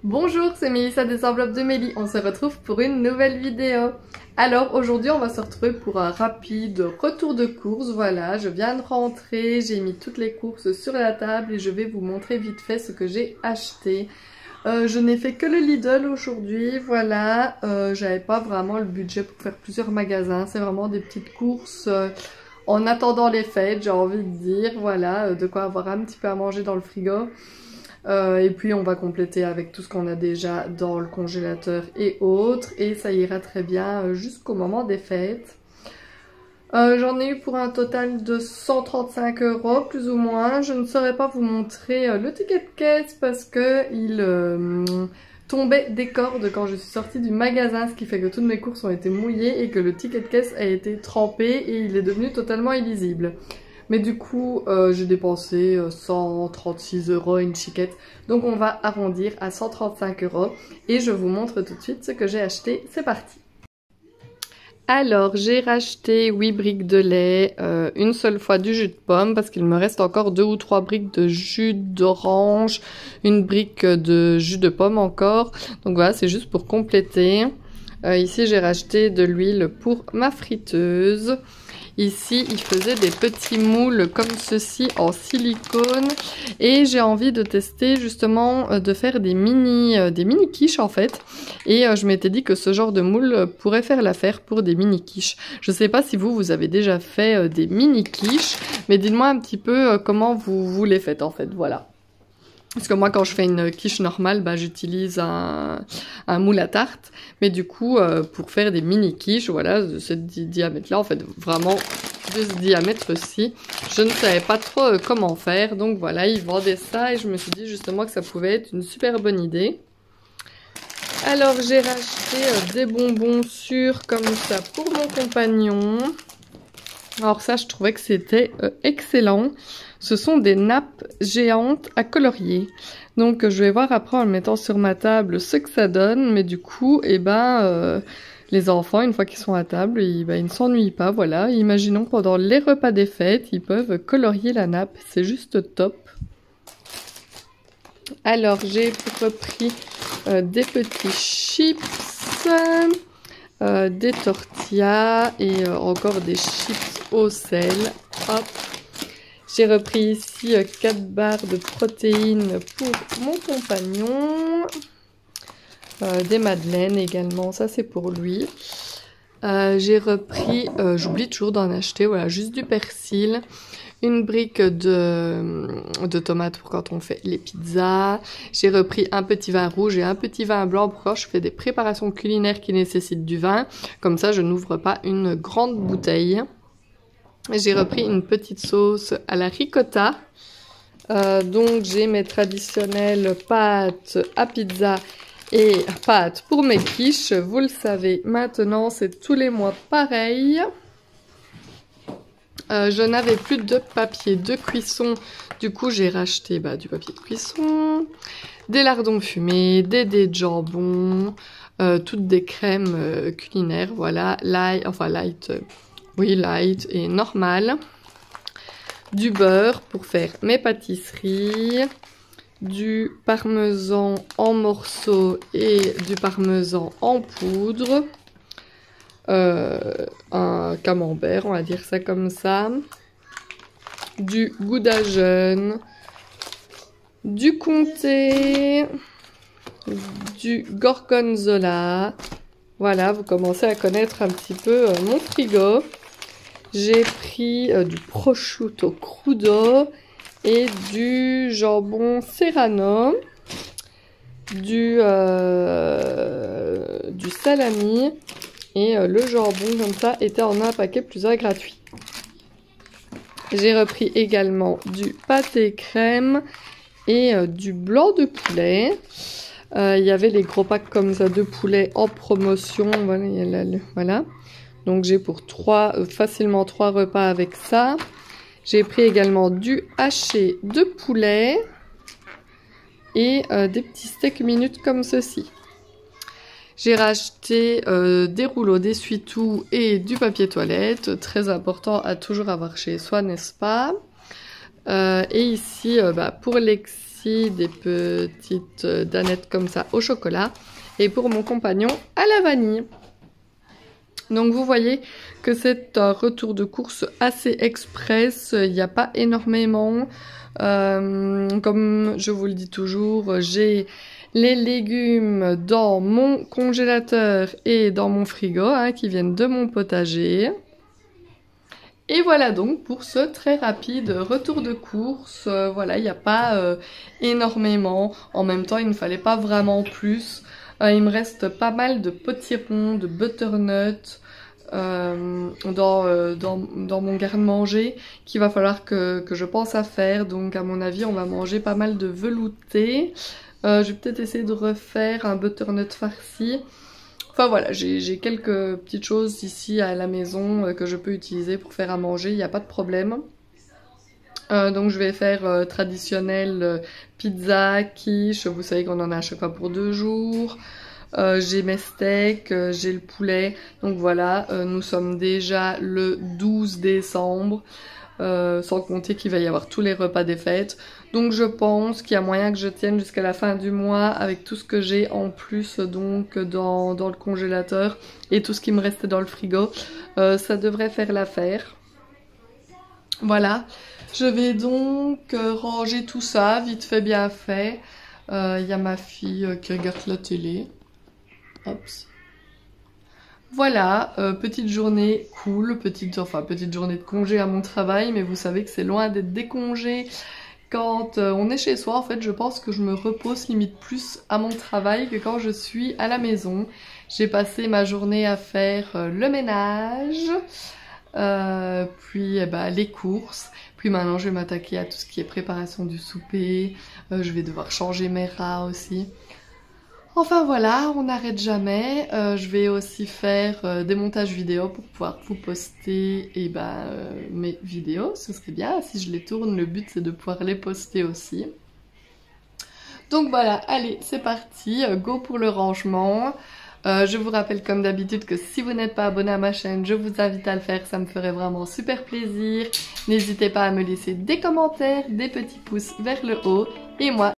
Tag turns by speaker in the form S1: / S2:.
S1: Bonjour, c'est Mélissa des enveloppes de Mélie. On se retrouve pour une nouvelle vidéo. Alors aujourd'hui on va se retrouver pour un rapide retour de course. Voilà, je viens de rentrer, j'ai mis toutes les courses sur la table et je vais vous montrer vite fait ce que j'ai acheté. Je n'ai fait que le Lidl aujourd'hui, voilà, j'avais pas vraiment le budget pour faire plusieurs magasins, c'est vraiment des petites courses en attendant les fêtes, j'ai envie de dire, voilà, de quoi avoir un petit peu à manger dans le frigo. Et puis on va compléter avec tout ce qu'on a déjà dans le congélateur et autres, et ça ira très bien jusqu'au moment des fêtes. J'en ai eu pour un total de 135 € plus ou moins. Je ne saurais pas vous montrer le ticket de caisse parce que il tombait des cordes quand je suis sortie du magasin, ce qui fait que toutes mes courses ont été mouillées et que le ticket de caisse a été trempé et il est devenu totalement illisible. Mais du coup, j'ai dépensé 136 € une chiquette. Donc on va arrondir à 135 € et je vous montre tout de suite ce que j'ai acheté. C'est parti! Alors, j'ai racheté 8 briques de lait, une seule fois du jus de pomme parce qu'il me reste encore 2 ou 3 briques de jus d'orange, une brique de jus de pomme encore. Donc voilà, c'est juste pour compléter. Ici, j'ai racheté de l'huile pour ma friteuse. Ici, il faisait des petits moules comme ceci en silicone et j'ai envie de tester justement de faire des mini quiches en fait. Et je m'étais dit que ce genre de moule pourrait faire l'affaire pour des mini quiches. Je sais pas si vous avez déjà fait des mini quiches, mais dites-moi un petit peu comment vous les faites en fait, voilà. Parce que moi, quand je fais une quiche normale, bah, j'utilise un moule à tarte. Mais du coup, pour faire des mini quiches, voilà, de ce diamètre-là, en fait, vraiment de ce diamètre-ci, je ne savais pas trop comment faire. Donc voilà, ils vendaient ça et je me suis dit justement que ça pouvait être une super bonne idée. Alors, j'ai racheté des bonbons sûrs comme ça pour mon compagnon. Alors ça, je trouvais que c'était excellent. Ce sont des nappes géantes à colorier. Donc je vais voir après en le mettant sur ma table ce que ça donne. Mais du coup, les enfants, une fois qu'ils sont à table, ils ne s'ennuient pas. Voilà, imaginons pendant les repas des fêtes, ils peuvent colorier la nappe. C'est juste top. Alors j'ai repris des petits chips, des tortillas et encore des chips au sel. Hop. J'ai repris ici 4 barres de protéines pour mon compagnon. Des madeleines également, ça c'est pour lui. J'ai repris, j'oublie toujours d'en acheter, voilà, juste du persil. Une brique de tomates pour quand on fait les pizzas. J'ai repris un petit vin rouge et un petit vin blanc pour quand je fais des préparations culinaires qui nécessitent du vin. Comme ça, je n'ouvre pas une grande bouteille. J'ai repris une petite sauce à la ricotta. Donc j'ai mes traditionnelles pâtes à pizza et pâtes pour mes quiches. Vous le savez, maintenant c'est tous les mois pareil. Je n'avais plus de papier de cuisson. Du coup j'ai racheté du papier de cuisson, des lardons fumés, des dés de jambon, toutes des crèmes culinaires. Voilà, light, oui, light et normal. Du beurre pour faire mes pâtisseries. Du parmesan en morceaux et du parmesan en poudre. Un camembert, on va dire ça comme ça. Du gouda jaune. Du comté. Du gorgonzola. Voilà, vous commencez à connaître un petit peu mon frigo. J'ai pris du prosciutto crudo et du jambon serrano, du salami et le jambon comme ça était en un paquet plusieurs gratuit. J'ai repris également du pâté crème et du blanc de poulet. Il y avait les gros packs comme ça de poulet en promotion, voilà. Donc j'ai pour facilement 3 repas avec ça. J'ai pris également du haché de poulet et des petits steaks minutes comme ceci. J'ai racheté des rouleaux d'essuie-tout et du papier toilette, très important à toujours avoir chez soi, n'est-ce pas? Et ici, pour Lexi, ici des petites danettes comme ça au chocolat. Et pour mon compagnon, à la vanille. Donc vous voyez que c'est un retour de course assez express, il n'y a pas énormément. Comme je vous le dis toujours, j'ai les légumes dans mon congélateur et dans mon frigo hein, qui viennent de mon potager. Et voilà donc pour ce très rapide retour de course. Voilà, il n'y a pas énormément. En même temps, il ne fallait pas vraiment plus. Il me reste pas mal de potirons, de butternut dans mon garde-manger qu'il va falloir que je pense à faire. Donc à mon avis, on va manger pas mal de velouté. Je vais peut-être essayer de refaire un butternut farci. Enfin voilà, j'ai quelques petites choses ici à la maison que je peux utiliser pour faire à manger, il n'y a pas de problème. Donc je vais faire traditionnel pizza, quiche, vous savez qu'on en a à chaque fois pour 2 jours. J'ai mes steaks, j'ai le poulet, donc voilà, nous sommes déjà le 12 décembre. Sans compter qu'il va y avoir tous les repas des fêtes. Donc je pense qu'il y a moyen que je tienne jusqu'à la fin du mois avec tout ce que j'ai en plus donc dans le congélateur et tout ce qui me restait dans le frigo. Ça devrait faire l'affaire. Voilà, je vais donc ranger tout ça, vite fait bien fait. Il y a ma fille qui regarde la télé. Hop. Voilà, petite journée cool, petite journée de congé à mon travail, mais vous savez que c'est loin d'être des congés. Quand on est chez soi, en fait, je pense que je me repose limite plus à mon travail que quand je suis à la maison. J'ai passé ma journée à faire le ménage, puis les courses. Puis maintenant, je vais m'attaquer à tout ce qui est préparation du souper. Je vais devoir changer mes rats aussi. Enfin voilà, on n'arrête jamais. Je vais aussi faire des montages vidéo pour pouvoir vous poster mes vidéos. Ce serait bien si je les tourne. Le but c'est de pouvoir les poster aussi. Donc voilà, allez, c'est parti. Go pour le rangement. Je vous rappelle comme d'habitude que si vous n'êtes pas abonné à ma chaîne, je vous invite à le faire, ça me ferait vraiment super plaisir. N'hésitez pas à me laisser des commentaires, des petits pouces vers le haut. Et moi,